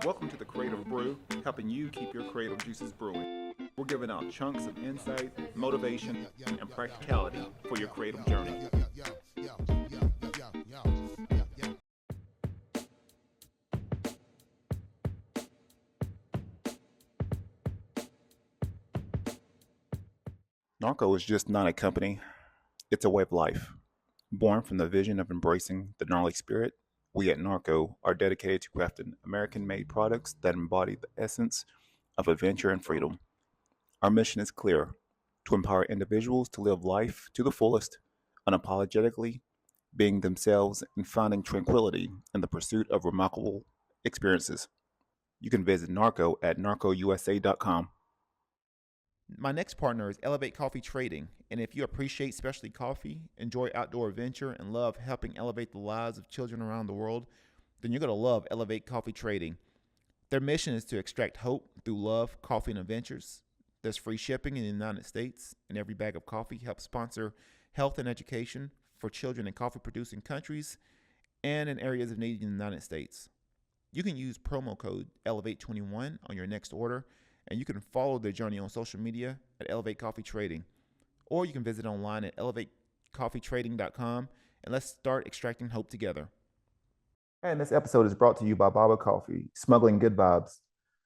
Welcome to the Creative Brew, helping you keep your creative juices brewing. We're giving out chunks of insight, motivation, and practicality for your creative journey. Narco is just not a company, it's a way of life. Born from the vision of embracing the gnarly spirit, we at Narco are dedicated to crafting American made products that embody the essence of adventure and freedom. Our mission is clear: to empower individuals to live life to the fullest, unapologetically, being themselves and finding tranquility in the pursuit of remarkable experiences. You can visit Narco at narcousa.com. My next partner is Elevate Coffee Trading, and if you appreciate specialty coffee, enjoy outdoor adventure, and love helping elevate the lives of children around the world, then you're going to love Elevate Coffee Trading. Their mission is to extract hope through love, coffee, and adventures. There's free shipping in the United States, and every bag of coffee helps sponsor health and education for children in coffee producing countries and in areas of need in the United States. You can use promo code Elevate21 on your next order, and you can follow their journey on social media at Elevate Coffee Trading. Or you can visit online at elevatecoffeetrading.com, and let's start extracting hope together. And this episode is brought to you by Baba Coffee, smuggling good vibes.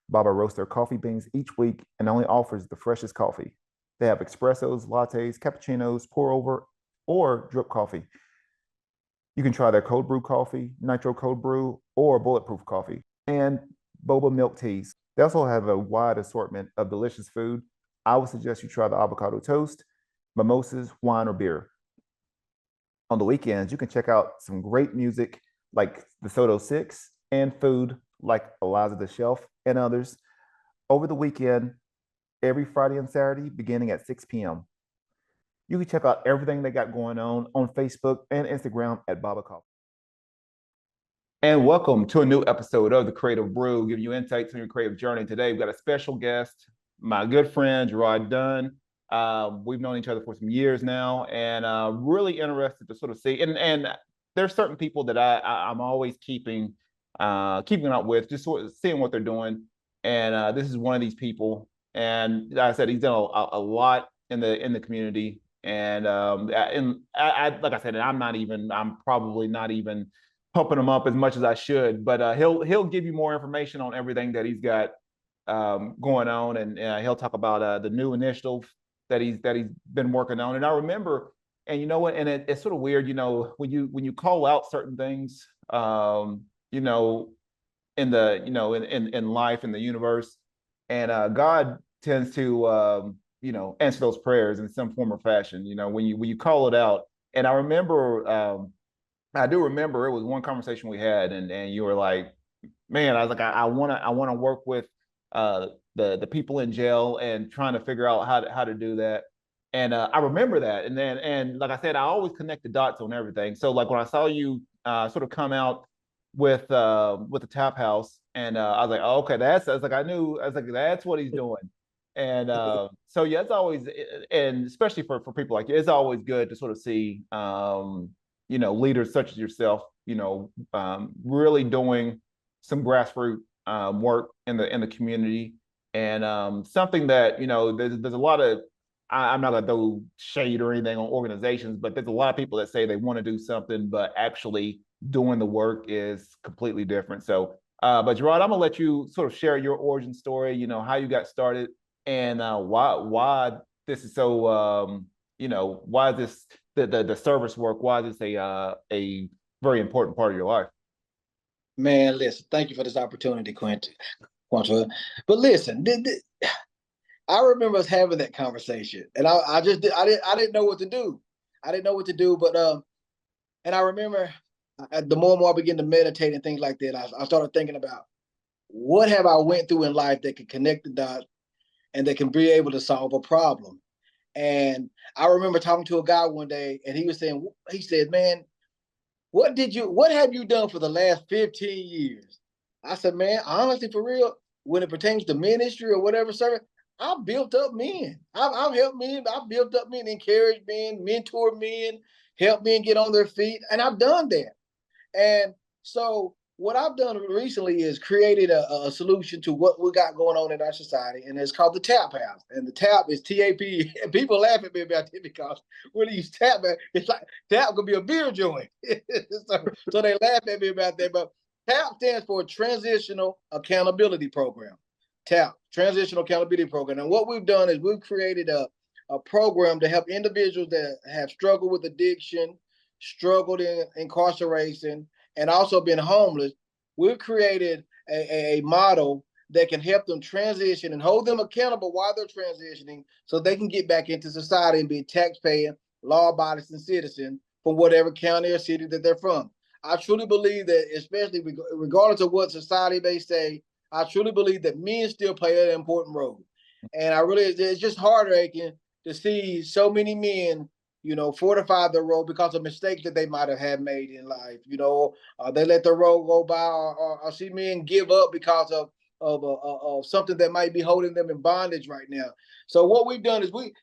Baba roasts their coffee beans each week and only offers the freshest coffee. They have espressos, lattes, cappuccinos, pour over, or drip coffee. You can try their cold brew coffee, nitro cold brew, or bulletproof coffee, and boba milk teas. They also have a wide assortment of delicious food. I would suggest you try the avocado toast, mimosas, wine, or beer. On the weekends, you can check out some great music like the Soto Six and food like Eliza the Shelf and others over the weekend, every Friday and Saturday, beginning at 6 p.m. You can check out everything they got going on Facebook and Instagram at Baba Coffee. And welcome to a new episode of The Creative Brew, giving you insights on your creative journey. Today, we've got a special guest, my good friend, Jarrod Dunn. We've known each other for some years now, and really interested to sort of see. And there's certain people that I'm always keeping up with, just sort of seeing what they're doing. And this is one of these people. And like I said, he's done a lot in the community. And like I said, I'm probably not even pumping him up as much as I should, but he'll give you more information on everything that he's got going on, and he'll talk about the new initiative that he's been working on. And I remember, and you know what, and it's sort of weird, when you call out certain things, you know, in life, in the universe, and God tends to answer those prayers in some form or fashion. When you call it out. And I remember. I do remember it was one conversation we had, and you were like, "Man," I was like, "I want to work with the people in jail and trying to figure out how to do that." And I remember that, and like I said, I always connect the dots on everything. So like when I saw you sort of come out with the Tap House, and I was like, "Oh, okay, I was like that's what he's doing." And so yeah, it's always, and especially for people like you, it's always good to sort of see leaders such as yourself, really doing some grassroots work in the community, and something that there's a lot of. I'm not gonna throw shade or anything on organizations, but there's a lot of people that say they want to do something, but actually doing the work is completely different. So, but Jarrod, I'm gonna let you sort of share your origin story. How you got started, and why this is so. Why this the service work, why is this a very important part of your life? Man, listen, thank you for this opportunity, Quantra. But listen, I remember us having that conversation, and I didn't know what to do. I didn't know what to do, but and I remember the more and more I began to meditate and things like that, I started thinking about what have I went through in life that can connect the dots and that can be able to solve a problem. And I remember talking to a guy one day, and he said, "Man, what have you done for the last 15 years?" I said, "Man, honestly, for real, when it pertains to ministry or whatever service, I've built up men. I've helped men. I've built up men, encouraged men, mentored men, helped men get on their feet, and I've done that." And so what I've done recently is created a solution to what we got going on in our society, and it's called the Tap House. And the Tap is TAP. And people laugh at me about it because when they use tap, it's like tap could be a beer joint. so they laugh at me about that. But TAP stands for Transitional Accountability Program. TAP, Transitional Accountability Program. And what we've done is we've created a program to help individuals that have struggled with addiction, struggled in incarceration, and also been homeless. We've created a model that can help them transition and hold them accountable while they're transitioning so they can get back into society and be taxpaying, law-abiding citizens from whatever county or city that they're from. I truly believe that, especially regardless of what society may say, I truly believe that men still play an important role. And it's just heartbreaking to see so many men, fortify their role because of mistakes that they might have had made in life. They let the road go by, or see men give up because of something that might be holding them in bondage right now. So what we've done is we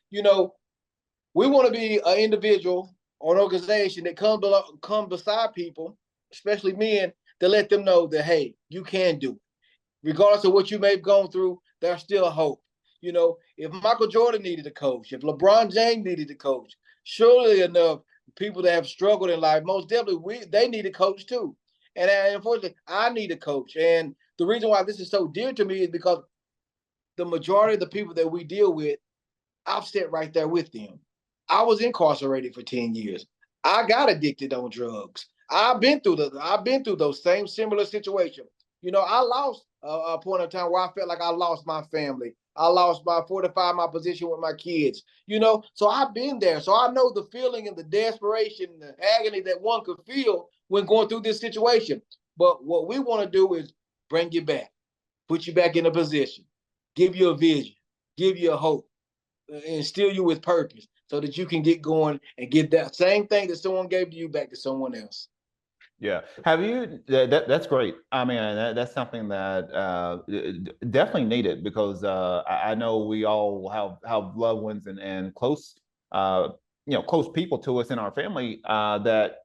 want to be an individual or an organization that come beside people, especially men, to let them know that, hey, you can do it. Regardless of what you may have gone through, there's still hope. If Michael Jordan needed a coach, if LeBron James needed a coach, surely enough, people that have struggled in life, most definitely they need a coach too. And unfortunately, I need a coach. And the reason why this is so dear to me is because the majority of the people that we deal with, I've sat right there with them. I was incarcerated for 10 years. I got addicted on drugs. I've been through those same similar situations. I lost a point of time where I felt like I lost my family. I lost my position with my kids. So I've been there. So I know the feeling and the desperation and the agony that one could feel when going through this situation. But what we want to do is bring you back, put you back in a position, give you a vision, give you a hope, instill you with purpose so that you can get going and give that same thing that someone gave to you back to someone else. Yeah. Have you, that's great. I mean, that's something that definitely needed because I know we all have loved ones and close, close people to us in our family that,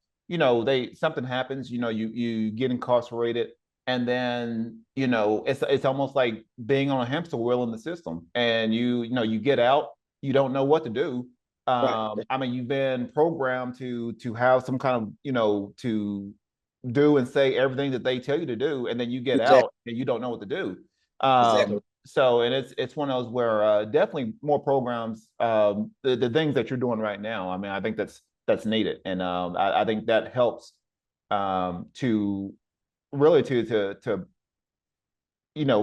something happens, you get incarcerated and then, it's almost like being on a hamster wheel in the system and you get out, you don't know what to do. Right. I mean, you've been programmed to have some kind of, to do and say everything that they tell you to do, and then you get Exactly. out and you don't know what to do. Exactly. So, and it's one of those where definitely more programs, the things that you're doing right now. I mean, I think that's needed, and I think that helps to really to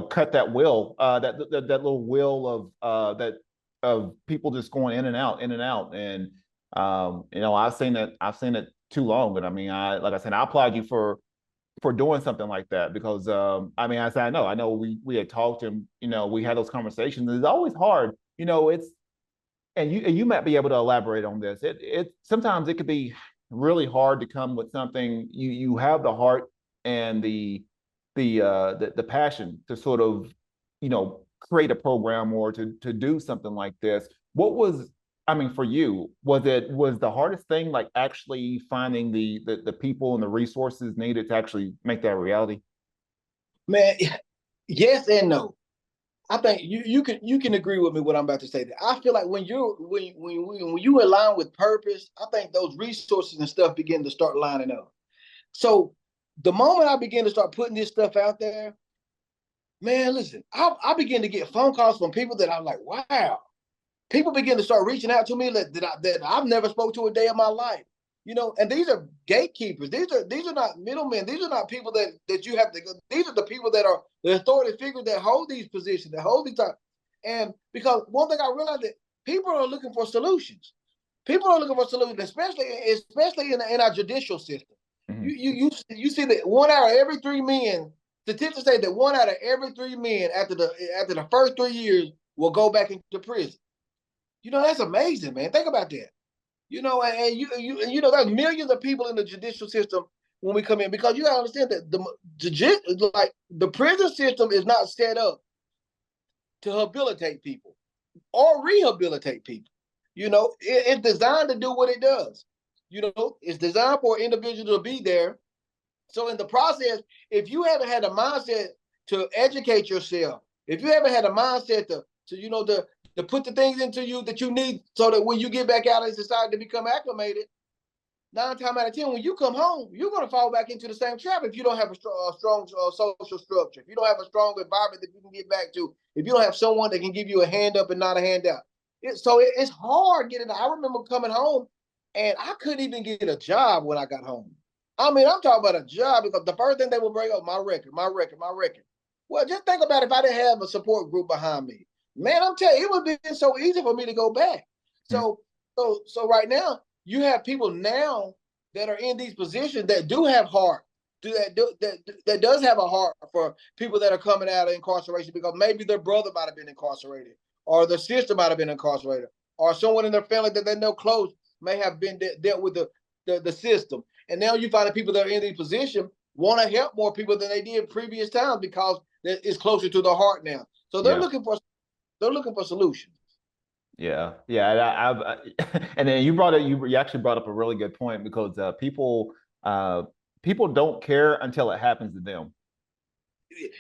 cut that wheel, that little wheel that of people just going in and out, in and out, and I've seen it too long. But I mean, like I said, I applaud you for doing something like that because I mean, I know we had talked and we had those conversations. It's always hard, it's and you might be able to elaborate on this. It sometimes it could be really hard to come with something you have the heart and the passion to sort of create a program or to do something like this. What was I mean, for you, was the hardest thing like actually finding the people and the resources needed to actually make that a reality? Man, yes and no. I think you can agree with me what I'm about to say. That I feel like when you align with purpose, I think those resources and stuff begin to start lining up. So the moment I begin to start putting this stuff out there, man, listen, I begin to get phone calls from people that I'm like, wow. People begin to start reaching out to me that I've never spoke to a day of my life. And these are gatekeepers. These are not middlemen. These are not people that you have to go. These are the people that are the authority figures that hold these positions, that hold these times. And because one thing I realized that people are looking for solutions. People are looking for solutions, especially in our judicial system. Mhm. You see that 1 out of every 3 men. Statistics say that 1 out of every 3 men after the first 3 years will go back into prison. That's amazing, man. Think about that. There's millions of people in the judicial system when we come in because you gotta understand that the prison system is not set up to habilitate people or rehabilitate people. It's designed to do what it does. It's designed for an individual to be there So in the process, if you haven't had a mindset to educate yourself, if you haven't had a mindset to put the things into you that you need so that when you get back out in society to become acclimated, 9 times out of 10, when you come home, you're going to fall back into the same trap if you don't have a strong social structure, if you don't have a strong environment that you can get back to, if you don't have someone that can give you a hand up and not a handout. It's hard getting. I remember coming home and I couldn't even get a job when I got home. I mean, I'm talking about a job because the first thing they will bring up my record, my record, my record. Well, just think about if I didn't have a support group behind me. Man, I'm telling you, it would have been so easy for me to go back. So, so right now, you have people now that are in these positions that do have heart, that does have a heart for people that are coming out of incarceration because maybe their brother might have been incarcerated, or their sister might have been incarcerated, or someone in their family that they know close may have been dealt with the system. And now you find that people that are in these positions want to help more people than they did previous times because it's closer to their heart now. So they're Yeah. looking for solutions. Yeah, yeah, and then you actually brought up a really good point because uh, people don't care until it happens to them.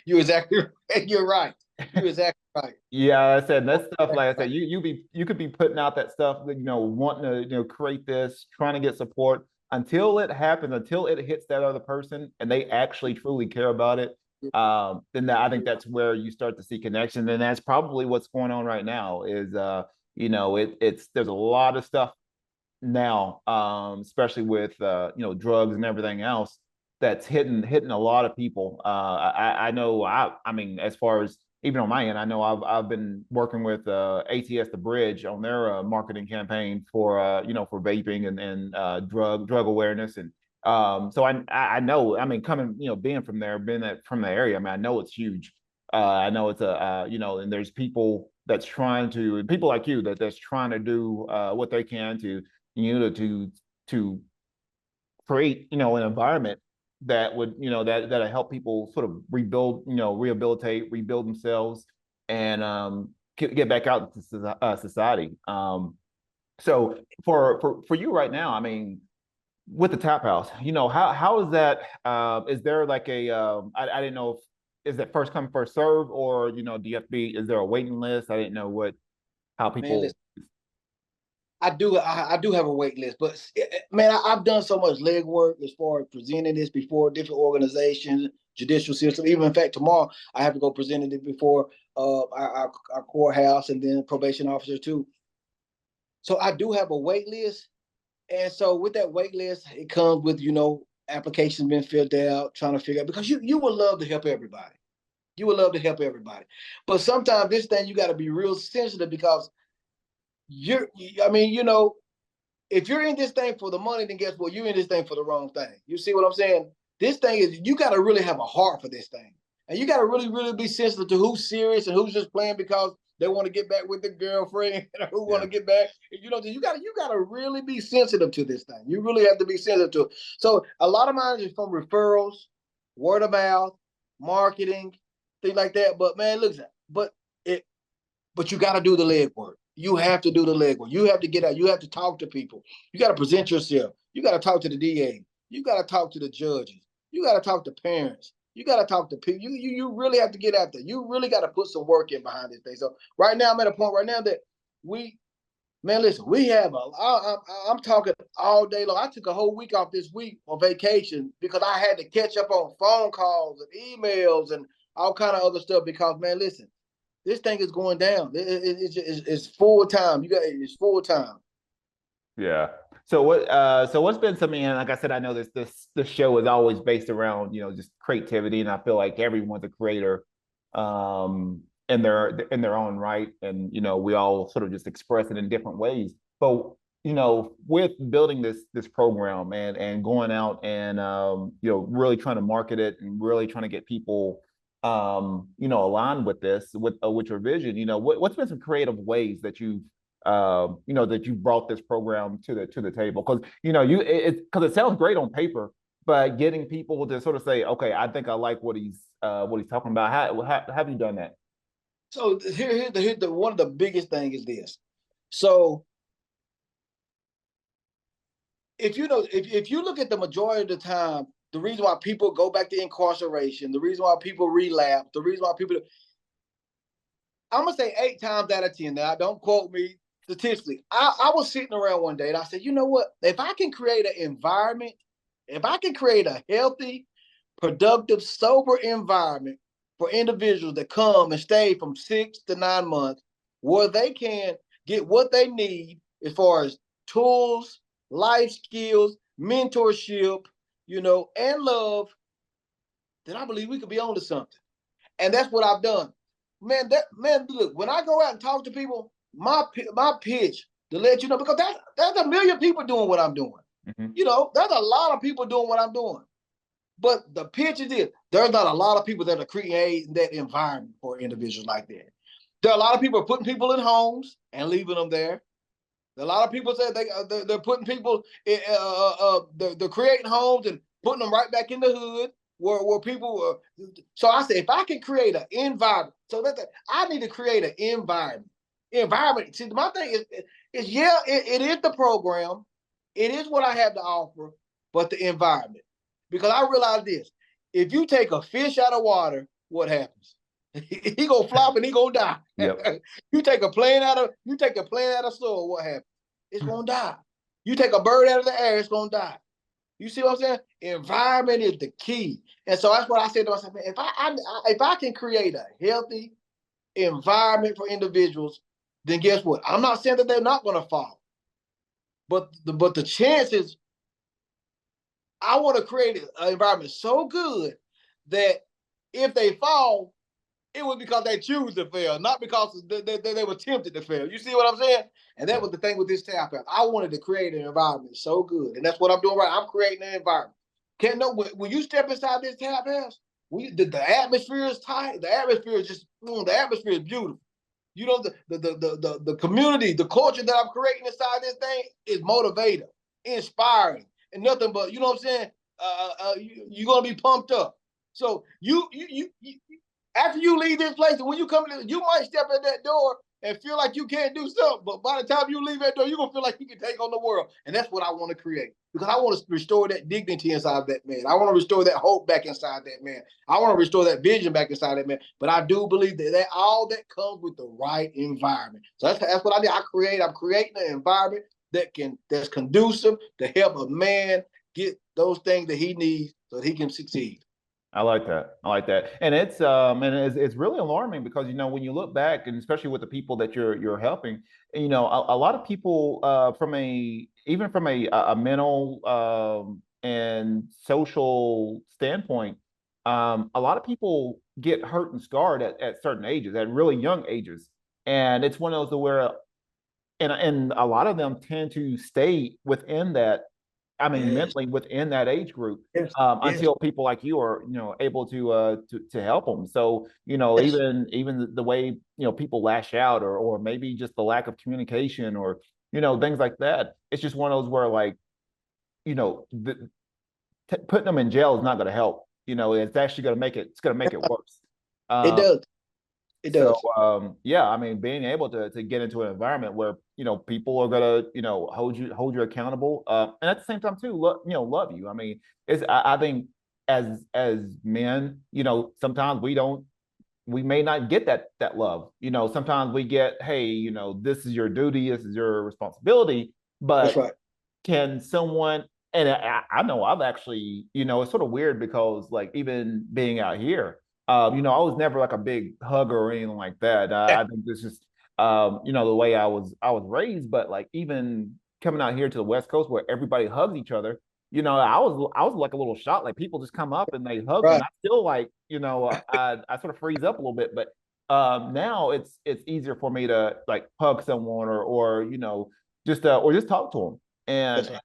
You're exactly right. You're right. You're exactly right. Yeah, I said that stuff. Like I said, you could be putting out that stuff, wanting to create this, trying to get support until it happens, until it hits that other person, and they actually truly care about it. Then I think that's where you start to see connection, and that's probably what's going on right now. Is it's there's a lot of stuff now, especially with drugs and everything else that's hitting a lot of people. I know I mean as far as even on my end, I know I've been working with ATS The Bridge on their marketing campaign for for vaping and drug awareness and so I know, I mean, coming, being from there, being from the area, I mean, I know it's huge. I know it's and there's people that's trying to, people like you that's trying to do what they can to to create an environment that would that'll help people sort of rebuild, rehabilitate, rebuild themselves, and get back out into society. So for you right now, I mean, with the tap house, how is that? Is there like I didn't know if is that first come first serve, or do you have to be? Is there a waiting list? I didn't know how Man, people. listen, I do have a wait list, but man, I've done so much legwork as far as presenting this before different organizations, judicial system. Even in fact, tomorrow I have to go present it before our courthouse and then probation officer too. So I do have a wait list, and so with that wait list, it comes with applications being filled out, trying to figure out because you would love to help everybody. You would love to help everybody, but sometimes this thing you got to be real sensitive because I mean, if you're in this thing for the money, then guess what? You're in this thing for the wrong thing. You see what I'm saying? This thing is, you got to really have a heart for this thing. And you got to really, really be sensitive to who's serious and who's just playing because they want to get back with their girlfriend or who want Yeah. to get back. You got to really be sensitive to this thing. You really have to be sensitive to it. So a lot of mine is from referrals, word of mouth, marketing, things like that. But man, look, but it but you got to do the legwork. You have to do the legwork. You have to get out. You have to talk to people. You got to present yourself. You got to talk to the DA. You got to talk to the judges. You got to talk to parents. You got to talk to people. You really have to get out there. You really got to put some work in behind this thing. So right now, I'm at a point right now that listen, we have I'm talking all day long. I took a whole week off this week on vacation because I had to catch up on phone calls and emails and all kind of other stuff because, man, listen, this thing is going down. It's full time. It's full time. Yeah. So what's been something, and like I said, I know this show is always based around, just creativity, and I feel like everyone's a creator in their own right. And we all sort of just express it in different ways. But with building this program and going out and really trying to market it and really trying to get people aligned with this with your vision, what's been some creative ways that that you brought this program to the table, because because it sounds great on paper, but getting people to sort of say, okay, I think I like what he's talking about. How have you done that? So here's the one of the biggest thing is this. So if you look at the majority of the time, the reason why people go back to incarceration, the reason why people relapse, the reason why people, I'm gonna say 8 times out of 10. Now, don't quote me statistically. I was sitting around one day and I said, you know what? If I can create an environment, if I can create a healthy, productive, sober environment for individuals that come and stay from 6 to 9 months, where they can get what they need as far as tools, life skills, mentorship, and love, then I believe we could be on to something. And that's what I've done. Man, look, when I go out and talk to people, my pitch to let you know, because there's a million people doing what I'm doing. Mm-hmm. There's a lot of people doing what I'm doing. But the pitch is this: there's not a lot of people that are creating that environment for individuals like that. There are a lot of people putting people in homes and leaving them there. A lot of people say they're putting people in, they're creating homes and putting them right back in the hood where people. So I say, if I can create an environment, so that I need to create an environment. Environment. See, my thing is it is the program, it is what I have to offer, but the environment. Because I realize this: if you take a fish out of water, what happens? He gonna flop and he gonna die. Yep. You take a plane out of soil, what happens? It's gonna die. You take a bird out of the air, it's gonna die. You see what I'm saying? Environment is the key. And so that's what I said to myself, man, if I can create a healthy environment for individuals, then guess what? I'm not saying that they're not gonna fall. But the chances, I want to create an environment so good that if they fall, it was because they choose to fail, not because they were tempted to fail. You see what I'm saying? And that was the thing with this tap house. I wanted to create an environment so good, and that's what I'm doing right. I'm creating an environment. Can't know when you step inside this tap house, the atmosphere is tight. The atmosphere is just the atmosphere is beautiful. The community, the culture that I'm creating inside this thing is motivating, inspiring, and nothing but, you know what I'm saying? You're gonna be pumped up. So you after you leave this place, and when you come in, you might step in that door and feel like you can't do something, but by the time you leave that door, you're gonna feel like you can take on the world. And that's what I want to create, because I want to restore that dignity inside that man. I want to restore that hope back inside that man. I want to restore that vision back inside that man. But I do believe that all that comes with the right environment. So that's what I did. I'm creating an environment that's conducive to help a man get those things that he needs so that he can succeed. I like that. And it's really alarming, because when you look back, and especially with the people that you're helping, a lot of people from a mental and social standpoint, a lot of people get hurt and scarred at certain ages, at really young ages, and it's one of those where, and a lot of them tend to stay within that. I mean, yes, mentally within that age group, yes, until people like you are, able to help them. So, yes, even the way, people lash out, or maybe just the lack of communication, or, things like that. It's just one of those where, like, putting them in jail is not going to help. It's actually going to make it worse. It does. It does. So, yeah, I mean, being able to get into an environment where, people are gonna, hold you accountable, and at the same time too, love you. I mean, I think as men, sometimes we may not get that love. Sometimes we get, hey, this is your duty, this is your responsibility, but that's right. Can someone, and I know I've actually, it's sort of weird, because, like, even being out here, I was never like a big hugger or anything like that. I think this is, the way I was raised. But, like, even coming out here to the West Coast, where everybody hugs each other, I was like a little shocked. Like, people just come up and they hug me, and I still, like, I sort of freeze up a little bit. But now it's easier for me to, like, hug someone, or just talk to them, and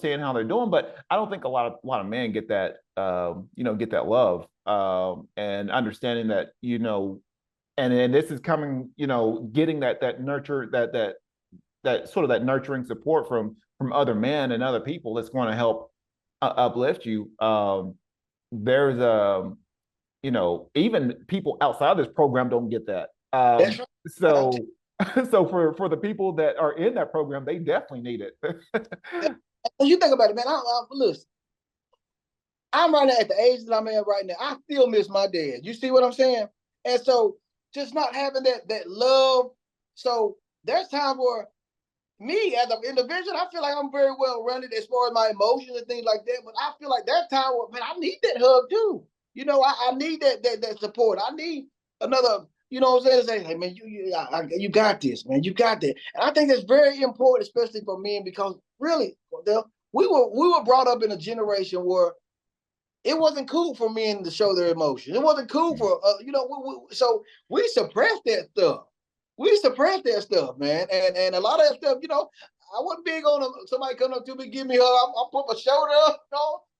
seeing how they're doing. But I don't think a lot of men get that, get that love, and understanding that, and this is coming, getting that nurture, that sort of that nurturing support from other men and other people that's going to help uplift you. There's even people outside this program don't get that. Right. So so for the people that are in that program, they definitely need it. You think about it, man. Listen, I'm right now at the age that I'm at right now. I still miss my dad. You see what I'm saying? And so just not having that love. So there's times where me as an individual, I feel like I'm very well rounded as far as my emotions and things like that. But I feel like there's time where, man, I need that hug too. You know, I need that support. I need another, you know what I'm saying? Say, hey man, you got this, man. You got that. And I think that's very important, especially for men, because really, we were brought up in a generation where it wasn't cool for men to show their emotions. It wasn't cool for so we suppressed that stuff. We suppressed that stuff, man, and a lot of that stuff, I wasn't big on somebody coming up to me, give me a hug. I put my shoulder up,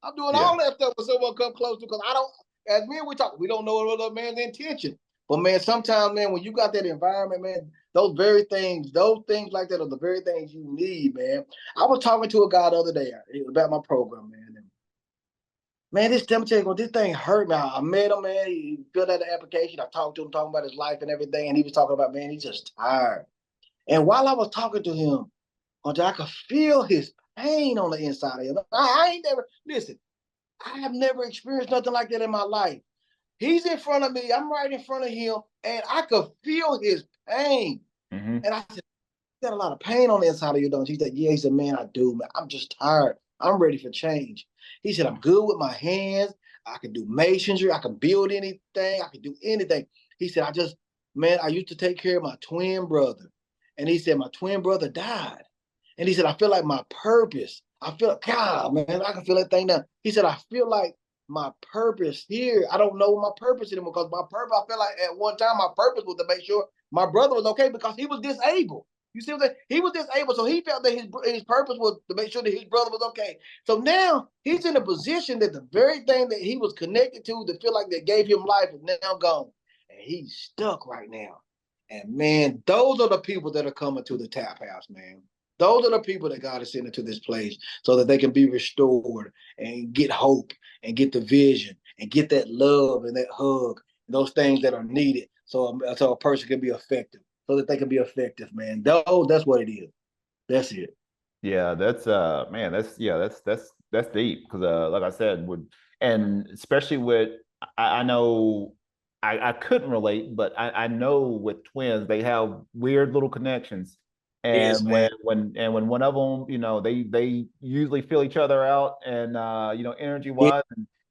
I'm doing Yeah. all that stuff when someone come close to, because I don't. As men, we don't know what other man's intention. But man, sometimes, man, when you got that environment, man, those things like that are the very things you need, man. I was talking to a guy the other day about my program, man. Man, this thing hurt me. I met him, man. He filled out the application. I talked to him, talking about his life and everything. And he was talking about, man, he's just tired. And while I was talking to him, until I could feel his pain on the inside of him. I ain't never, listen, I have never experienced nothing like that in my life. He's in front of me. I'm right in front of him. And I could feel his pain. Mm-hmm. And I said, you got a lot of pain on the inside of you, don't you? He said, yeah. He said, man, I do, man. I'm just tired. I'm ready for change. He said, I'm good with my hands. I can do masonry. I can build anything. I can do anything. He said, I used to take care of my twin brother. And he said, my twin brother died. And he said, I feel like my purpose. I feel, God, man, I can feel that thing now. He said, I feel like my purpose here. I don't know my purpose anymore, because my purpose, I feel like at one time my purpose was to make sure my brother was okay, because he was disabled. You see what I'm saying? He was disabled, so he felt that his purpose was to make sure that his brother was okay. So now he's in a position that the very thing that he was connected to, that feel like that gave him life, is now gone. And he's stuck right now. And man, those are the people that are coming to the tap house, man. Those are the people that God is sending to this place so that they can be restored and get hope and get the vision and get that love and that hug and those things that are needed, so a person can be effective, so that they can be effective, man. That's what it is. That's it. Yeah, that's man, that's deep because like I said, would and especially with I know I couldn't relate, but I know with twins they have weird little connections, Yes, and man. when one of them, they usually feel each other out, and energy Yeah. wise,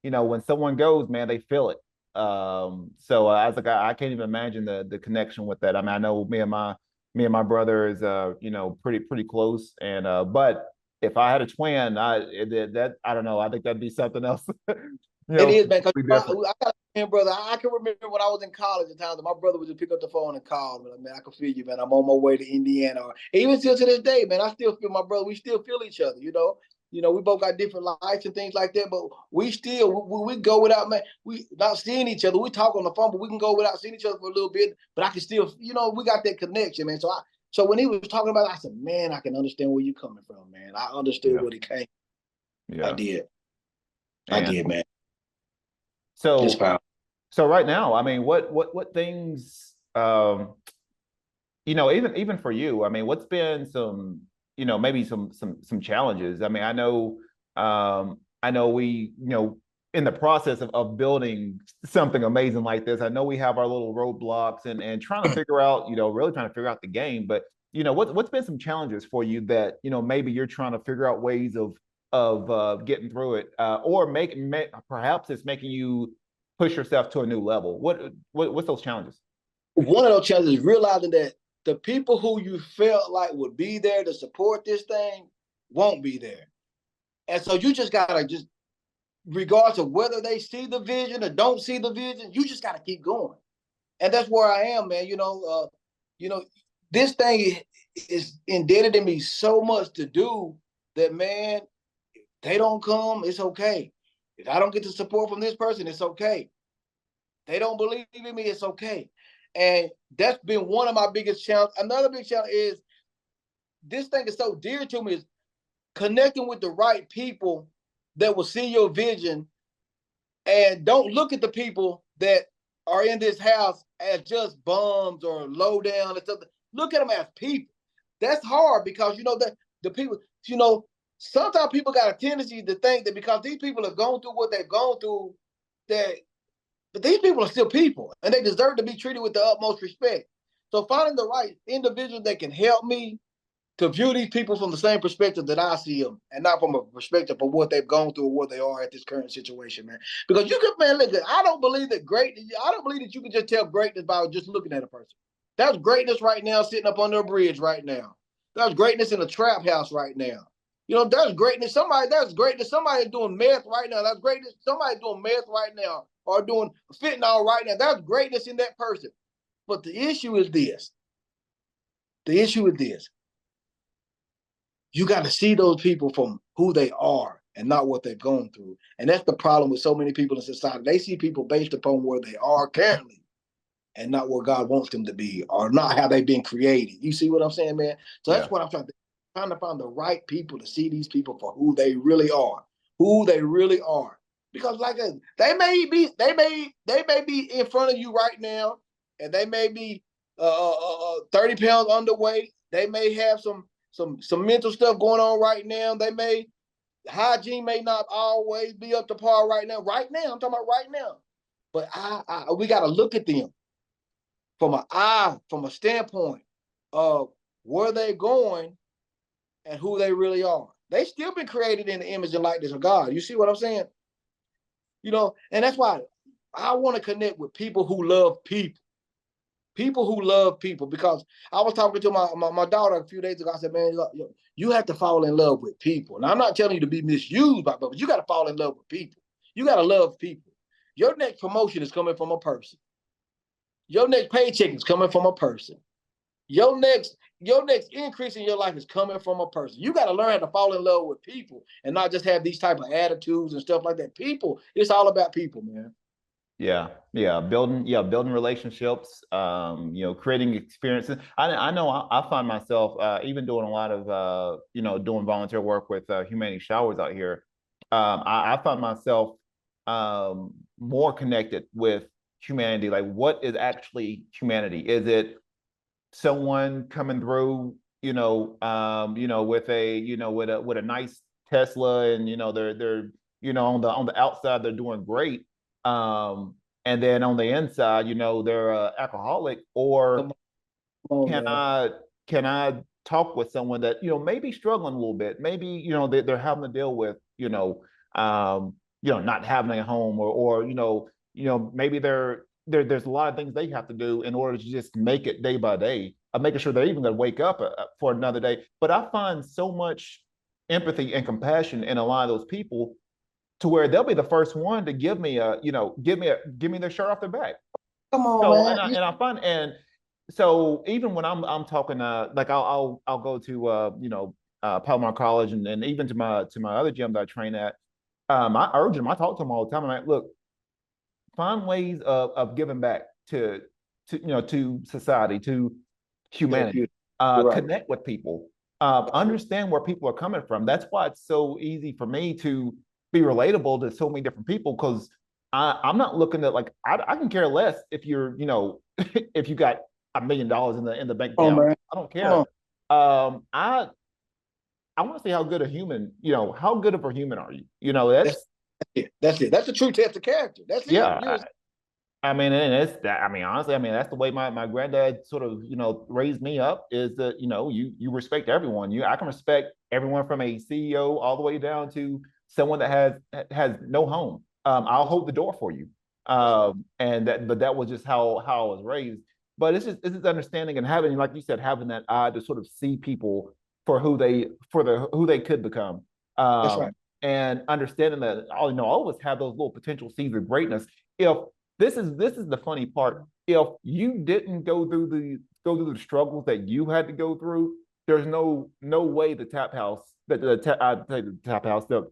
and when someone goes, man, they feel it. So as a guy, I can't even imagine the connection with that. I mean, I know me and my brother is pretty close, and but if I had a twin, I don't know, I think that'd be something else. It is, man. Because Completely different. I got a man, brother. I can remember when I was in college at times, my brother would just pick up the phone and call me. Like, man, I can feel you, man. I'm on my way to Indiana. Or even still to this day, man, I still feel my brother. We still feel each other, you know. We both got different lives and things like that, but we still we go without, man. We not seeing each other. We talk on the phone, but we can go without seeing each other for a little bit. But I can still, we got that connection, man. So when he was talking about it, I said, man, I can understand where you're coming from, man. I understood Yeah, where he came. I yeah. did. I And did, man. That's so powerful. so right now, I mean, what things even for you, I mean, what's been some, maybe some challenges? I mean, I know we, in the process of building something amazing like this, I know we have our little roadblocks and trying to figure out, really trying to figure out the game. But what's been some challenges for you that maybe you're trying to figure out ways of getting through it, or perhaps it's making you push yourself to a new level. What's those challenges? One of those challenges is realizing that the people who you felt like would be there to support this thing won't be there. And so you just gotta, just regardless of whether they see the vision or don't see the vision, you just gotta keep going. And that's where I am, man. You know, this thing is indebted to me so much to do that, man, if they don't come, it's okay. If I don't get the support from this person, it's okay. They don't believe in me, it's okay. And that's been one of my biggest challenges. Another big challenge is, this thing is so dear to me, is connecting with the right people that will see your vision, and don't look at the people that are in this house as just bums or low down and stuff. Look at them as people. That's hard, because that the people, you know, sometimes people got a tendency to think that because these people have gone through what they've gone through, that but these people are still people and they deserve to be treated with the utmost respect. So finding the right individual that can help me to view these people from the same perspective that I see them, and not from a perspective of what they've gone through or what they are at this current situation, man. Because you can, man, look, I don't believe that you can just tell greatness by just looking at a person. That's greatness right now, sitting up under a bridge right now. That's greatness in a trap house right now. You know, that's greatness. That's greatness. Somebody doing meth right now. That's greatness. Somebody doing meth right now or doing fentanyl right now. That's greatness in that person. But the issue is this. The issue is this. You got to see those people from who they are and not what they've gone through. And that's the problem with so many people in society. They see people based upon where they are currently and not where God wants them to be or not how they've been created. You see what I'm saying, man? So that's Yeah. what I'm trying to find the right people to see these people for who they really are, who they really are. Because like they may be in front of you right now and they may be 30 pounds underweight. They may have some mental stuff going on right now. They may hygiene may not always be up to par right now. Right now, I'm talking about right now. But we got to look at them from a standpoint of where they're going and who they really are. They still been created in the image and likeness of God. You see what I'm saying? You know, and that's why I want to connect with people who love people. People who love people, because I was talking to my daughter a few days ago. I said, man, look, you have to fall in love with people. And I'm not telling you to be misused by people, but you got to fall in love with people. You got to love people. Your next promotion is coming from a person. Your next paycheck is coming from a person. Your next increase in your life is coming from a person. You got to learn how to fall in love with people and not just have these type of attitudes and stuff like that. People, it's all about people, man. Building relationships, creating experiences. I know I find myself even doing a lot of doing volunteer work with Humanity Showers out here. I find myself more connected with humanity. Like, what is actually humanity? Is it someone coming through, with a nice Tesla, and they're on the outside they're doing great, and then on the inside, they're alcoholic? Or Come on, can man. I talk with someone that maybe struggling a little bit, maybe they're having to deal with not having a home, or maybe there's a lot of things they have to do in order to just make it day by day. I'm making sure they're even going to wake up for another day. But I find so much empathy and compassion in a lot of those people, to where they'll be the first one to give me give me their shirt off their back. Come on, So man. I find, and so even when I'm talking, like I'll go to Palomar College, and even to my other gym that I train at. I urge them. I talk to them all the time. I'm like, look, find ways of giving back to society, to Yeah, humanity. you're right. Connect with people. Understand where people are coming from. That's why it's so easy for me to be relatable to so many different people, because I'm not looking at, like, I can care less if you're if you got $1 million in the bank Come on, account. man. I don't Come care. on. I want to see how good a human, how good of a human are you? That's it. That's it. That's the true test of character. That's it. Yeah. I mean, and it's that. I mean, honestly, I mean, that's the way my granddad sort of raised me up. Is that you respect everyone. I can respect everyone from a CEO all the way down to someone that has no home. I'll That's, hold the door for you. that's right. But that was just how I was raised. But it's just understanding and having, like you said, having that eye to sort of see people for who they could become. That's right. Um, and understanding that all of us have those little potential seeds of greatness. If this is the funny part. If you didn't go through the struggles that you had to go through, there's no way the tap house, I'd say the tap house, the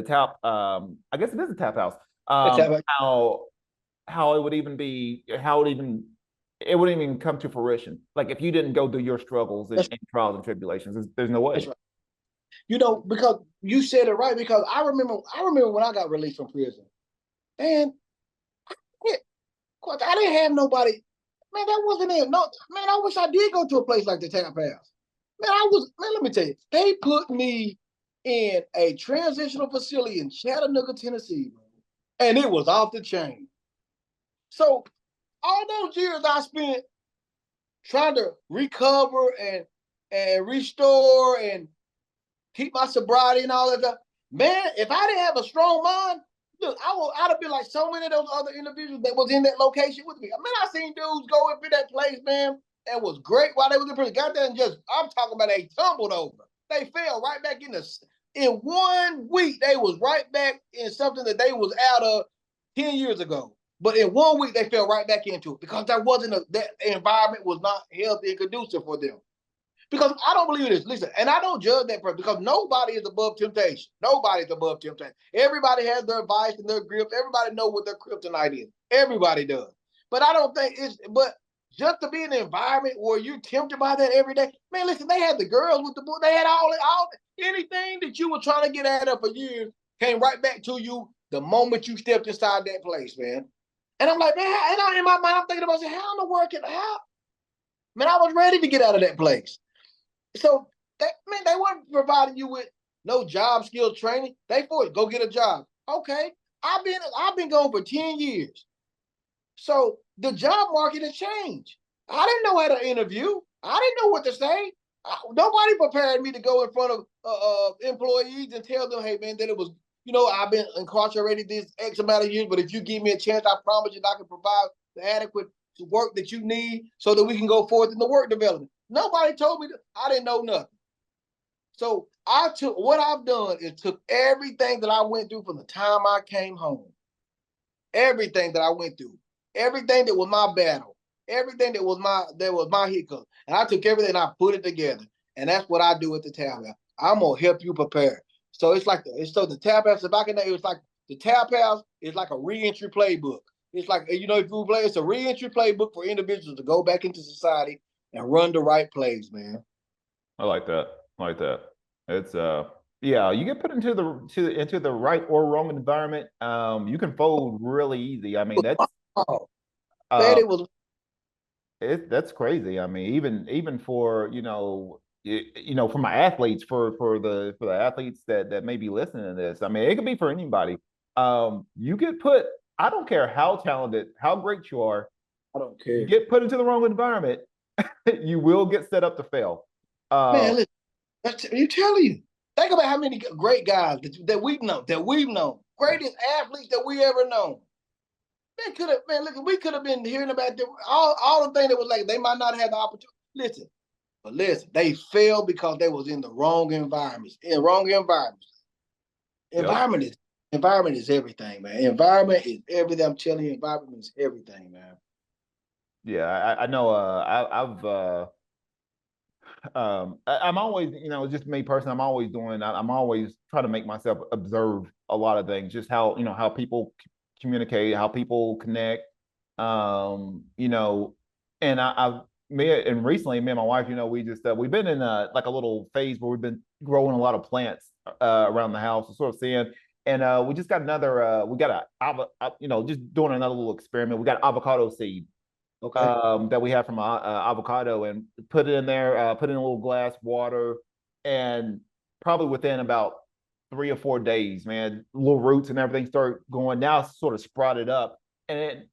tap, I guess it is a tap house. That's right. How it would even be, it wouldn't even come to fruition. Like, if you didn't go through your struggles and, That's, and trials and tribulations, there's no that's way. right. You know, because you said it right. Because I remember when I got released from prison. Man, yeah, of course, I didn't have nobody. Man, that wasn't it. No, man, I wish I did go to a place like the Tap House. Man, let me tell you, they put me. in a transitional facility in Chattanooga, Tennessee, and it was off the chain. So all those years I spent trying to recover and restore and keep my sobriety and all that stuff. Man, if I didn't have a strong mind, look, I'd have been like so many of those other individuals that was in that location with me. I mean, I seen dudes go into that place, man, and was great while they was in prison. Got there and just, I'm talking about they tumbled over. They fell right back in 1 week, they was right back in something that they was out of 10 years ago. But in 1 week, they fell right back into it because that environment was not healthy and conducive for them. Because I don't believe this. Listen, and I don't judge that person because nobody is above temptation. Nobody's above temptation. Everybody has their vice and their grips. Everybody knows what their kryptonite is. Everybody does. But I don't think but just to be in an environment where you're tempted by that every day. Man, listen, they had the girls with the boy. They had all anything that you were trying to get out of for years came right back to you the moment you stepped inside that place, man. And I'm like, man, and in my mind, I'm thinking about, how in the world can, how? Man, I was ready to get out of that place. So they weren't providing you with no job skill training. They forced go get a job. Okay, I've been going for 10 years. So the job market has changed. I didn't know how to interview. I didn't know what to say. Nobody prepared me to go in front of employees and tell them, hey man, that it was, I've been incarcerated this X amount of years, but if you give me a chance, I promise you that I can provide the adequate work that you need so that we can go forth in the work development. Nobody told me that. I didn't know nothing. So what I've done is took everything that I went through from the time I came home, everything that I went through, everything that was my battle, everything that was my hiccup, and I took everything and I put it together. And that's what I do at the Tap House. I'm gonna help you prepare. So it's like the Tap House. If I can, it was like the Tap House is like a reentry playbook. It's like, if you play, it's a reentry playbook for individuals to go back into society and run the right plays, man. I like that. I like that. It's yeah, you get put into the right or wrong environment, you can fold really easy. I mean, that's Oh, man, uh it was. that's crazy. I mean, even for, for my athletes, for the athletes that may be listening to this. I mean, it could be for anybody. You get put, I don't care how talented, how great you are, I don't you care, get put into the wrong environment, you will get set up to fail. man. Listen, you telling you. Think about how many great guys that we've known, greatest athletes that we ever known. They could have, man. Look, we could have been hearing about all the things that was like they might not have the opportunity. Listen, they failed because they was in the wrong environments. In wrong environments. Yep. Environment is environment is everything, man. Environment is everything. I'm telling you, environment is everything, man. Yeah, I know. I'm always, just me personally, I'm always trying to make myself observe a lot of things, just how people communicate, how people connect. You know, and recently, me and my wife, we've been in like a little phase where we've been growing a lot of plants around the house, sort of seeing. And we just got we got just doing another little experiment. We got avocado seed Okay. that we have from avocado, and put it in there, put in a little glass water, and probably within about 3 or 4 days, man, little roots and everything start going. Now it's sort of sprouted up, and it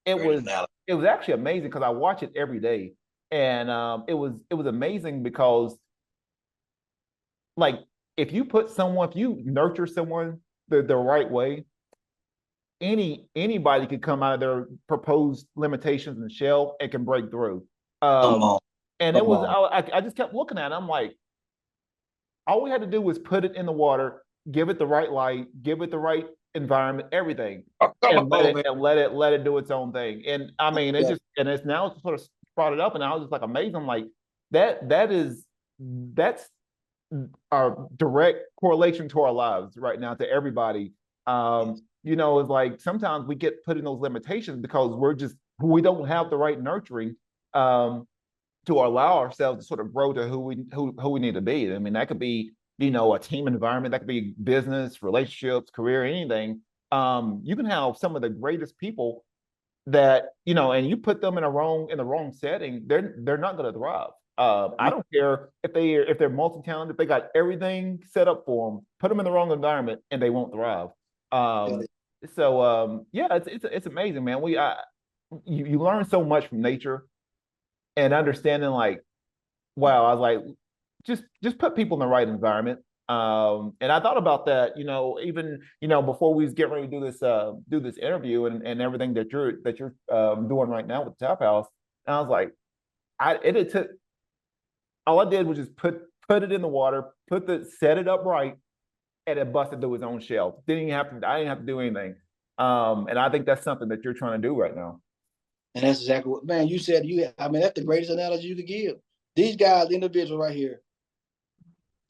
Great was analogy. it was actually amazing because I watch it every day, and it was amazing because, like, if you nurture someone the right way, anybody could come out of their proposed limitations and shell and can break through. Come on, And it come was on. I just kept looking at it. I'm like, all we had to do was put it in the water, give it the right light, give it the right environment, everything, Come and let on, it man. and let it do its own thing. And I mean, Yeah. it's now sort of brought it up, and I was just like amazed. I'm like, that's our direct correlation to our lives right now, to everybody. Yes. It's like sometimes we get put in those limitations because we don't have the right nurturing to allow ourselves to sort of grow to who we need to be. I mean, that could be, a team environment, that could be business, relationships, career, anything. You can have some of the greatest people that, and you put them in the wrong setting, they're not going to thrive. I don't care if they're multi-talented, if they got everything set up for them, put them in the wrong environment, and they won't thrive. Um, yeah, it's amazing, man. You learn so much from nature and understanding like, wow, I was like, just put people in the right environment. And I thought about that, even before we was getting ready to do this interview and everything that you're doing right now with the Tap House. And I was like, it took all I did was just put it in the water, set it up right, and it busted through its own shell. I didn't have to do anything. And I think that's something that you're trying to do right now. And that's exactly what, man, you said. I mean, that's the greatest analogy you could give. These guys, individuals right here,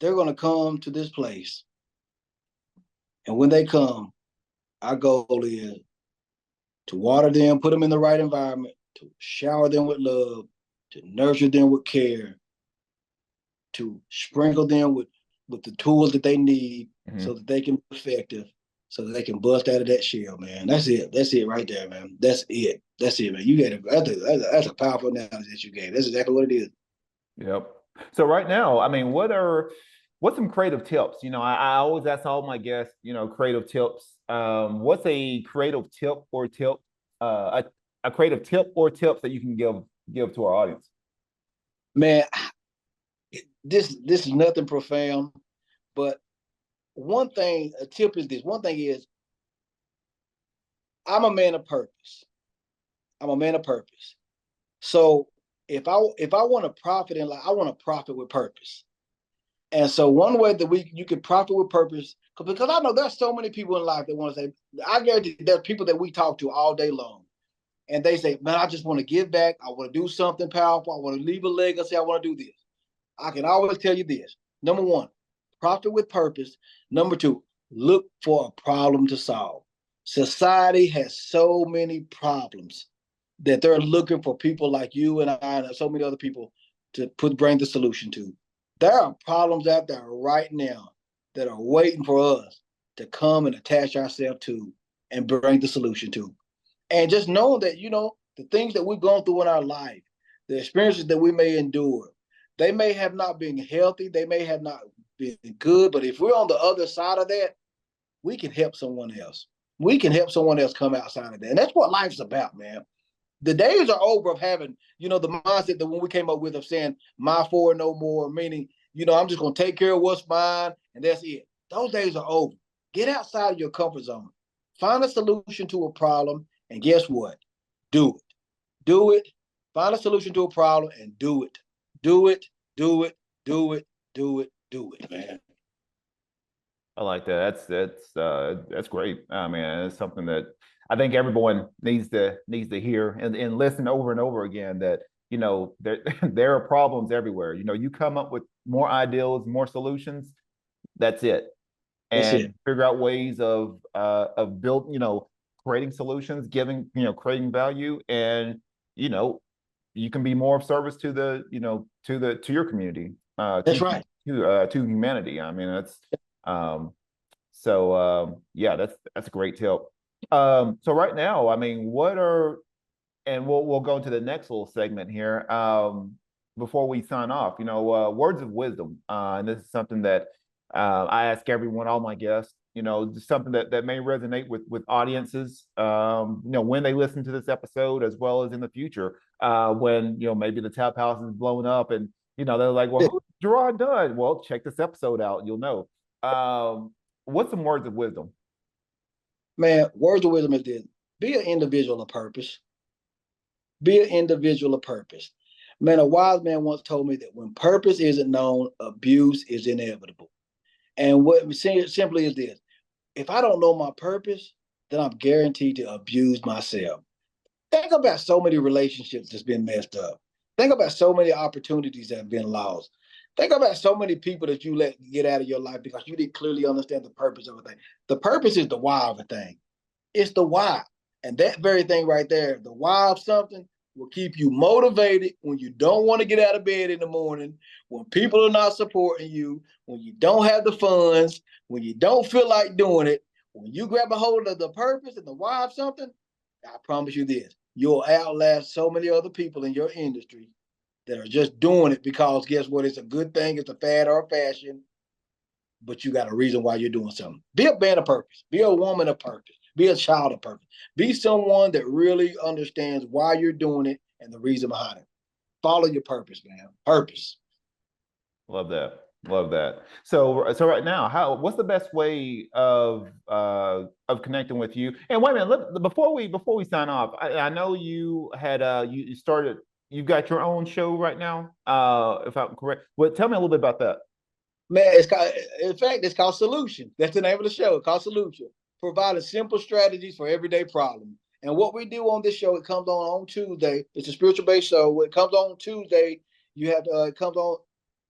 they're going to come to this place. And when they come, our goal is to water them, put them in the right environment, to shower them with love, to nurture them with care, to sprinkle them with the tools that they need so that they can be effective, so that they can bust out of that shell, man. That's it. That's it right there, man. That's it. That's it, man. That's a powerful analogy that you gave. That's exactly what it is. Yep. So right now, I mean, what's some creative tips? I always ask all my guests, creative tips. What's a creative tip or a creative tip or tips that you can give to our audience? Man, this is nothing profound, but a tip is this. One thing is, I'm a man of purpose. I'm a man of purpose. So if I want to profit in life, I want to profit with purpose. And so one way that you can profit with purpose, because I know there's so many people in life that want to say, I guarantee there's people that we talk to all day long. And they say, man, I just want to give back. I want to do something powerful. I want to leave a legacy. I want to do this. I can always tell you this. Number one, profit with purpose. Number two, look for a problem to solve. Society has so many problems that they're looking for people like you and I and so many other people to bring the solution to. There are problems out there right now that are waiting for us to come and attach ourselves to and bring the solution to. And just know that, the things that we've gone through in our life, the experiences that we may endure, they may have not been healthy, they may have not been good, but if we're on the other side of that, we can help someone else. We can help someone else come outside of that. And that's what life's about, man. The days are over of having, the mindset that when we came up with of saying, my for no more, meaning, I'm just going to take care of what's mine and that's it. Those days are over. Get outside of your comfort zone. Find a solution to a problem, and guess what? Do it. Do it. Find a solution to a problem and do it. Do it. Do it. Do it. Do it. Do it, man. I like that. That's great. I mean, it's something that I think everyone needs to hear and listen over and over again. That there there are problems everywhere. You come up with more ideals, more solutions. That's it, That's and it. figure out ways of creating solutions, creating value, and you know you can be more of service to to your community, That's right. to humanity. I mean, um, yeah, that's a great tip. So right now, I mean, and we'll go to the next little segment here. Before we sign off, words of wisdom. And this is something that I ask everyone, all my guests. Just something that may resonate with audiences. When they listen to this episode, as well as in the future, when maybe the Tap House is blown up, and they're like, "Well, who's Jarrod Dunn?" Well, check this episode out, you'll know. What's some words of wisdom? Man, words of wisdom is this. Be an individual of purpose. Be an individual of purpose. Man, a wise man once told me that when purpose isn't known, abuse is inevitable. And what simply is this: if I don't know my purpose, then I'm guaranteed to abuse myself. Think about so many relationships that's been messed up. Think about so many opportunities that have been lost. Think about so many people that you let get out of your life because you didn't clearly understand the purpose of a thing. The purpose is the why of a thing. It's the why. And that very thing right there, the why of something, will keep you motivated when you don't want to get out of bed in the morning, when people are not supporting you, when you don't have the funds, when you don't feel like doing it. When you grab a hold of the purpose and the why of something, I promise you this, you'll outlast so many other people in your industry that are just doing it because guess what? It's a good thing, it's a fad or a fashion, but you got a reason why you're doing something. Be a man of purpose, be a woman of purpose, be a child of purpose, be someone that really understands why you're doing it and the reason behind it. Follow your purpose, man. Purpose. Love that. Love that. So right now, what's the best way of connecting with you? And wait a minute, before we sign off, I know you had you started, you got your own show right now, if I'm correct. Well, tell me a little bit about that. Man, it's called, in fact, it's called Solution. That's the name of the show. It's called Solution. Providing simple strategies for everyday problems. And what we do on this show, it comes on Tuesday. It's a spiritual based show. It comes on Tuesday. You have it comes on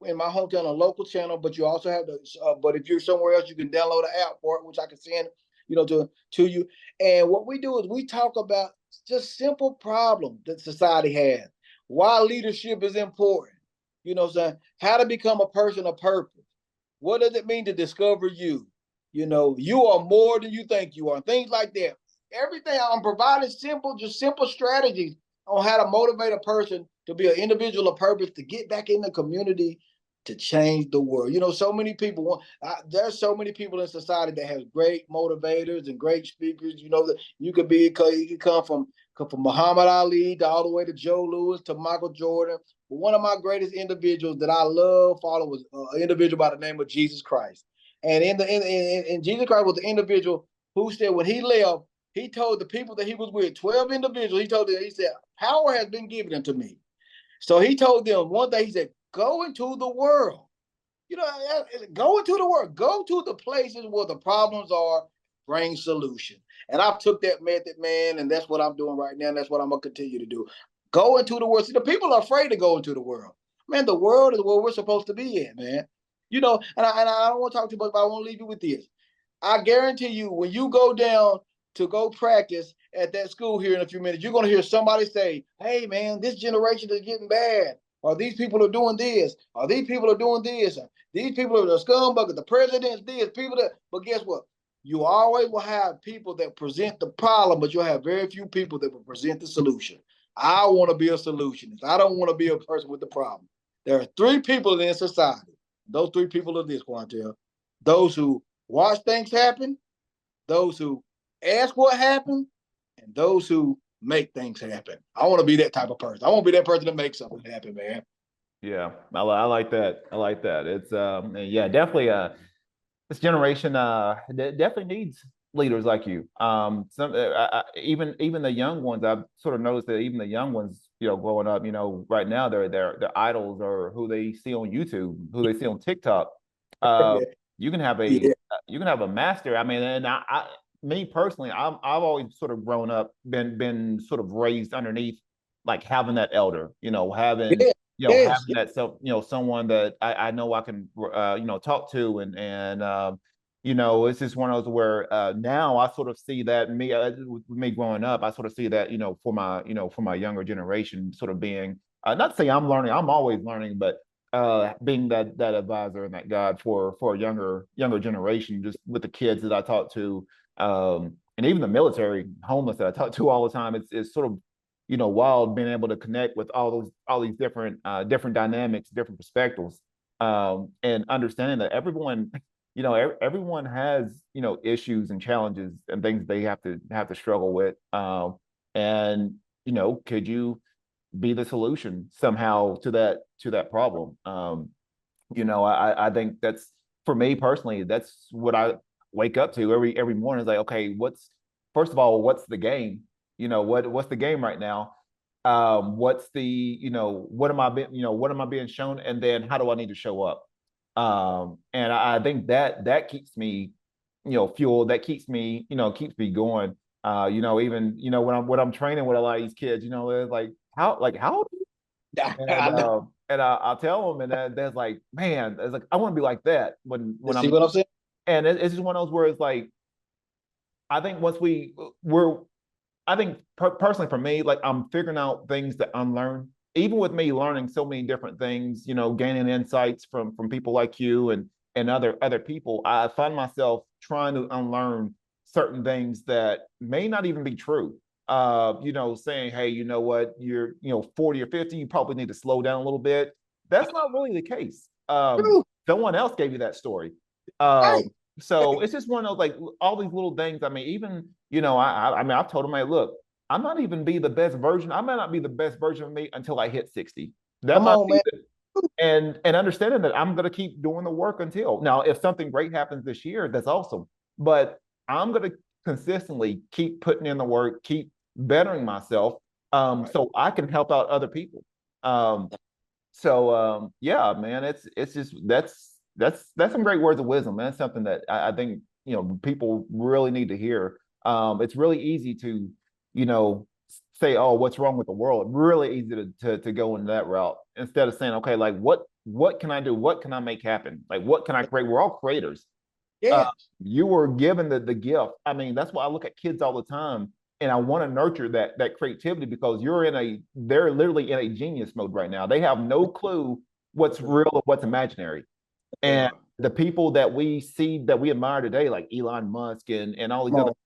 in my hometown, a local channel, but you also have but if you're somewhere else, you can download an app for it, which I can send, to you. And what we do is we talk about just simple problems that society has. Why leadership is important. You know what I'm saying? How to become a person of purpose. What does it mean to discover you? You are more than you think you are. Things like that. Everything I'm providing just simple strategies on how to motivate a person to be an individual of purpose, to get back in the community, to change the world. So many people there's so many people in society that have great motivators and great speakers. That you could come from Muhammad Ali to all the way to Joe Louis to Michael Jordan. But one of my greatest individuals that I love following was an individual by the name of Jesus Christ. And in Jesus Christ was the individual who said when he left, he told the people that he was with, 12 individuals, he said, power has been given unto me. So he told them one day, he said, go into the world. Go into the world. Go to the places where the problems are, bring solution. And I've took that method, man, and that's what I'm doing right now, and that's what I'm going to continue to do. Go into the world. See, the people are afraid to go into the world. Man, the world is where we're supposed to be at, man. And I don't want to talk too much, but I want to leave you with this. I guarantee you, when you go down to go practice at that school here in a few minutes, you're going to hear somebody say, hey, man, this generation is getting bad. Or these people are doing this. Or these people are doing this. Or these people are the scumbuggers. The president's this. But guess what? You always will have people that present the problem, but you'll have very few people that will present the solution. I want to be a solutionist. I don't want to be a person with the problem. There are three people in society. Those three people are this, Quantel. Those who watch things happen, those who ask what happened, and those who make things happen. I want to be that type of person. I want to be that person that makes something happen, man. Yeah, I like that. I like that. It's yeah, definitely this generation definitely needs leaders like you. Even the young ones, I've sort of noticed that even the young ones, growing up, right now their idols are who they see on YouTube, who they see on TikTok. Uh, Yeah. you can have Yeah. a master. I mean, and me personally, I've always sort of grown up, been sort of raised underneath, like having that elder, having Yeah. Yes. having that self, someone that I know I can talk to, and it's just one of those where now I sort of see that with me growing up, I sort of see that for my younger generation, sort of being not to say I'm learning, I'm always learning, but being that advisor and that guide for a younger generation, just with the kids that I talk to, and even the military homeless that I talk to all the time. It's sort of wild being able to connect with all these different dynamics, different perspectives, and understanding that everyone everyone has issues and challenges and things they have to struggle with, and could you be the solution somehow to that problem? I think that's, for me personally, that's what I wake up to every morning. Is like, okay, first of all, what's the game? What's the game right now? What's what am I being shown? And then how do I need to show up? And I think that keeps me, fueled. That keeps me going. Even when I'm training with a lot of these kids, they're like, how old are you? I know. And I'll tell them, and that's like, man, it's like I want to be like that when See I'm, what I'm saying? and it's just one of those where it's like, I think once we're I think personally for me, like I'm figuring out things to unlearn. Even with me learning so many different things, gaining insights from people like you and other people, I find myself trying to unlearn certain things that may not even be true. saying, hey, you know what, you're 40 or 50, you probably need to slow down a little bit. That's not really the case. True. Someone else gave you that story. Right. So it's just one of those, like, all these little things. I mean, even I mean, I've told him, hey, look, I'm not even be the best version. I might not be the best version of me until I hit 60. That Come might on, be man. it. And understanding that I'm going to keep doing the work until now. If something great happens this year, that's awesome. But I'm going to consistently keep putting in the work, keep bettering myself, Right. so I can help out other people. So yeah, man, it's just that's some great words of wisdom, man. It's something that I think people really need to hear. It's really easy to you know say, oh, what's wrong with the world? Really easy to go in that route instead of saying, okay, like what can I do? What can I make happen? Like what can I create? We're all creators. uh, Yeah. you were given the gift. I mean, that's why I look at kids all the time, and I want to nurture that creativity because they're literally in a genius mode right now. They have no clue what's real or what's imaginary. They And are. the people that we see that we admire today, like Elon Musk and all these Come other, on.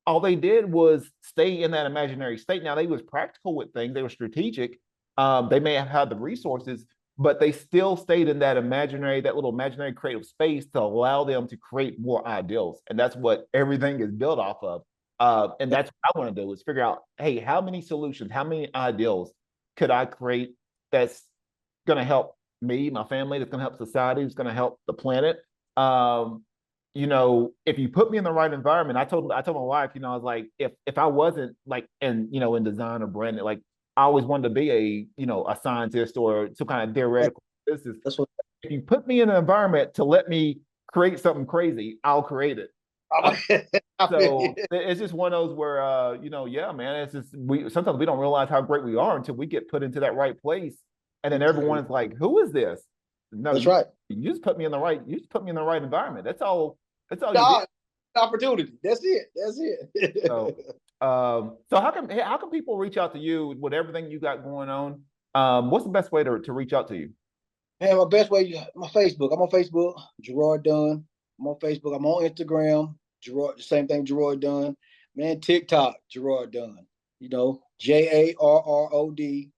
all they did was stay in that imaginary state. Now they was practical with things, they were strategic. They may have had the resources, but they still stayed in that little imaginary creative space to allow them to create more ideals. And that's what everything is built off of. And that's what I want to do is figure out, hey, how many solutions, how many ideals could I create that's going to help me, my family, that's going to help society, that's going to help the planet. Um, if you put me in the right environment, I told my wife, I was like, if I wasn't like in design or branding, like I always wanted to be a scientist or some kind of theoretical business. That's what. If you put me in an environment to let me create something crazy, I'll create it. Uh, I feel you. so it's just one of those where yeah, man, it's just we sometimes we don't realize how great we are until we get put into that right place. And then everyone's like, who is this? No, That's you right. you just put me in the right, you just put me in the right environment. That's all you did. God, opportunity. That's it. That's So it. so how can people reach out to you with everything you got going on? What's the best way to reach out to you? Man, my best way, my Facebook. I'm on Facebook, Jarrod Dunn. I'm on Facebook. I'm on Instagram, Jarrod. The same thing, Jarrod Dunn. Man, TikTok, Jarrod Dunn. JARRODDUNN.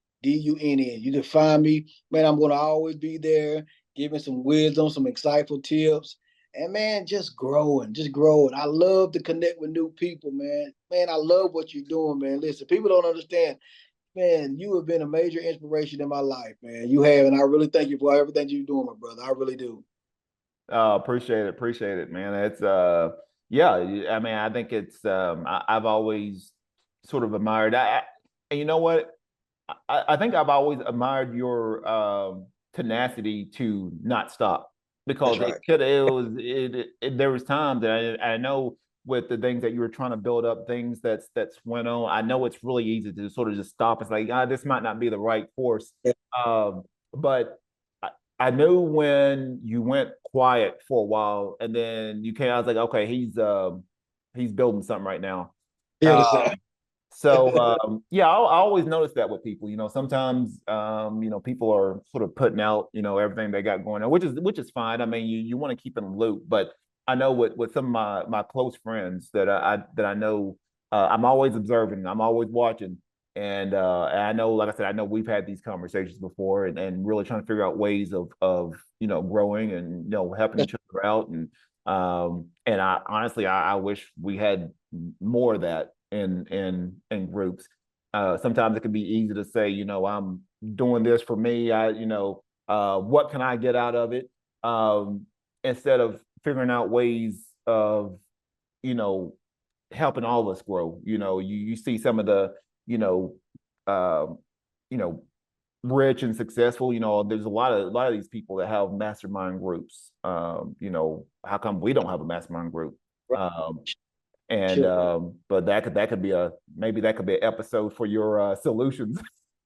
You can find me, man. I'm gonna always be there, giving some wisdom, some insightful tips, and man, just growing, just growing. I love to connect with new people, man. Man, I love what you're doing, man. Listen, people don't understand, man, you have been a major inspiration in my life, man. You have, and I really thank you for everything you're doing, my brother. I really do. Appreciate it, man. It's yeah, I mean, I think it's I've always sort of admired. And you know what? I think I've always admired your tenacity to not stop That's because right. there was times that I know with the things that you were trying to build up, things that's went on. I know it's really easy to sort of just stop. It's like, this might not be the right course. Yeah, But I knew when you went quiet for a while and then you came, I was like, okay, he's building something right now. yeah, Uh, that's right. so yeah, I always notice that with people. Sometimes people are sort of putting out everything they got going on, which is fine. I mean, you want to keep in the loop, but I know with some of my close friends that I know, I'm always observing, I'm always watching, and I know, like I said, I know we've had these conversations before, and really trying to figure out ways of growing and helping That's each other out, and I honestly I wish we had more of that in groups. Sometimes it can be easy to say, I'm doing this for me. What can I get out of it? Instead of figuring out ways of, you know, helping all of us grow. You see some of the, you know, um, you know, rich and successful. There's a lot of these people that have mastermind groups. How come we don't have a mastermind group? right. Um, and Sure. but that could be a maybe that could be an episode for your solutions.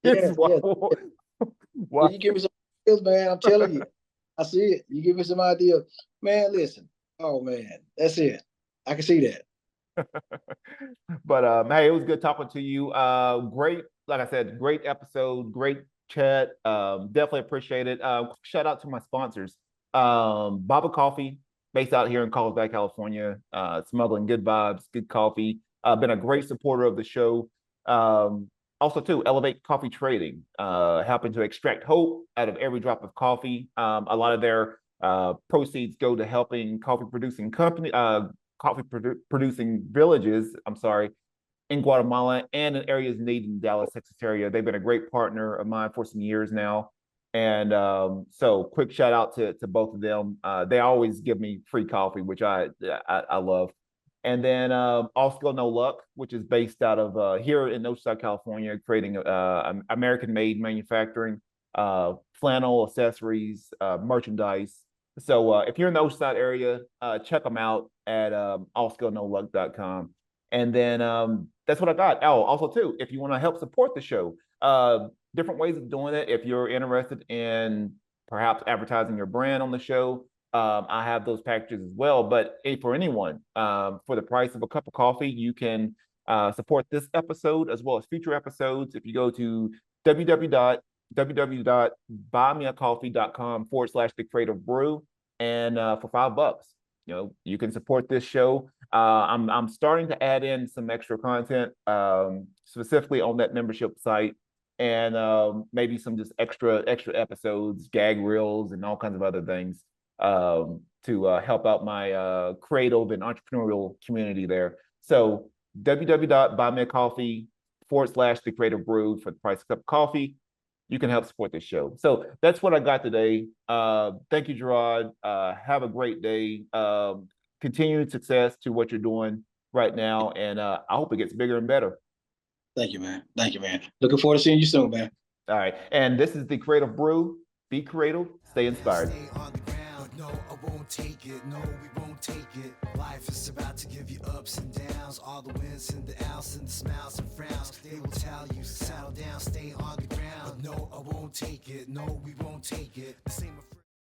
It's Yes, yes. why. You give me some ideas, man. I'm telling you. I see it. You give me some ideas. Man, listen. Oh man, that's it. I can see that. But hey, it was good talking to you. Great, like I said, great episode, great chat. Definitely appreciate it. Shout out to my sponsors. Baba Coffee, based out here in Carlsbad, California. Smuggling good vibes, good coffee. Been a great supporter of the show. Also, too, Elevate Coffee Trading, helping to extract hope out of every drop of coffee. A lot of their proceeds go to helping producing villages. I'm sorry, in Guatemala and in areas needed in Dallas, Texas area. They've been a great partner of mine for some years now. And so quick shout out to both of them. They always give me free coffee, which I love. And then All Skill No Luck, which is based out of here in Oceanside, California, creating American-made manufacturing, flannel accessories, merchandise. So if you're in the Oceanside area, check them out at allskillnoluck.com. And then that's what I got. Oh, also too, if you want to help support the show, different ways of doing it. If you're interested in perhaps advertising your brand on the show, I have those packages as well. But hey, for anyone, for the price of a cup of coffee, you can support this episode as well as future episodes. If you go to www.buymeacoffee.com/the creative brew, and for $5, you can support this show. I'm starting to add in some extra content, specifically on that membership site, and maybe some just extra episodes, gag reels, and all kinds of other things to help out my creative and entrepreneurial community there. So www.buymeacoffee.com/the creative brew for the price of a cup of coffee. You can help support this show. So that's what I got today. Thank you, Jarrod. Have a great day. Continued success to what you're doing right now, and I hope it gets bigger and better. Thank you, man. Thank you, man. Looking forward to seeing you soon, man. All right. And this is the Creative Brew. Be creative, stay inspired. Stay on the ground. No, I won't take it. No, we won't take it. Life is about to give you ups and downs, all the wins and the outs and the smiles and frowns. They will tell you, settle down, stay on the ground. No, I won't take it. No, we won't take it. The same.